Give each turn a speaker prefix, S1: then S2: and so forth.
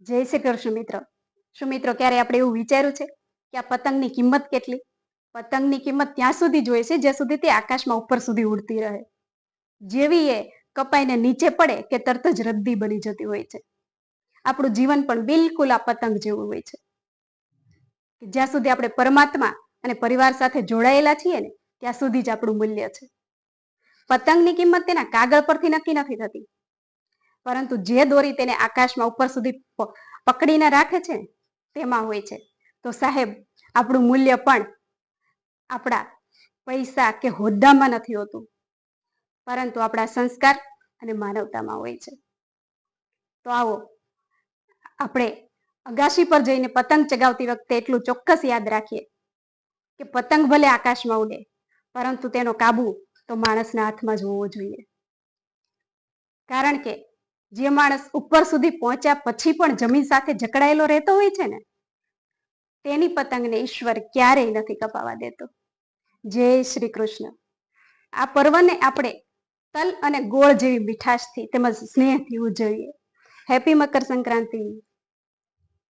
S1: જય શ્રી કૃષ્ણ મિત્રો. શું મિત્રો ક્યારે આપણે એવું વિચાર્યું છે કે આ પતંગની કિંમત કેટલી? પતંગની કિંમત ત્યાં સુધી જ હોય છે જ્યાં સુધી તે આકાશમાં ઉપર સુધી ઉડતી રહે. જેવી એ કપાઈને નીચે પડે કે તરત જ રદ્દી બની જતી હોય છે. આપણું જીવન પણ બિલકુલ આ પતંગ જેવું હોય છે. જ્યાં સુધી આપણે પરમાત્મા અને પરિવાર સાથે જોડાયેલા છીએ ને ત્યાં સુધી જ આપણું મૂલ્ય છે. પતંગની કિંમત તેના કાગળ પરથી નક્કી નથી થતી, પરંતુ જે દોરી તેને આકાશમાં ઉપર સુધી પકડીને રાખે છે તેમાં હોય છે. તો સાહેબ, આપણું મૂલ્ય પણ આપણા પૈસા કે હોદ્દામાં નથી હોતું, પરંતુ આપણા સંસ્કાર અને માનવતામાં હોય છે. તો આવો આપણે અગાશી પર જઈને પતંગ ચગાવતી વખતે એટલું ચોક્કસ યાદ રાખીએ કે પતંગ ભલે આકાશમાં ઉડે, પરંતુ તેનો કાબુ તો માણસના હાથમાં જ હોવો જોઈએ. કારણ કે જે માણસ ઉપર સુધી પહોંચ્યા પછી પણ જમીન સાથે જકડાયેલો રહેતો હોય છે ને, તેની પતંગને ઈશ્વર ક્યારેય નથી કપાવા દેતો. જય શ્રી કૃષ્ણ. આ પર્વને આપણે તલ અને ગોળ જેવી મીઠાશથી તેમજ સ્નેહથી ઉજવીએ. હેપી મકર સંક્રાંતિ.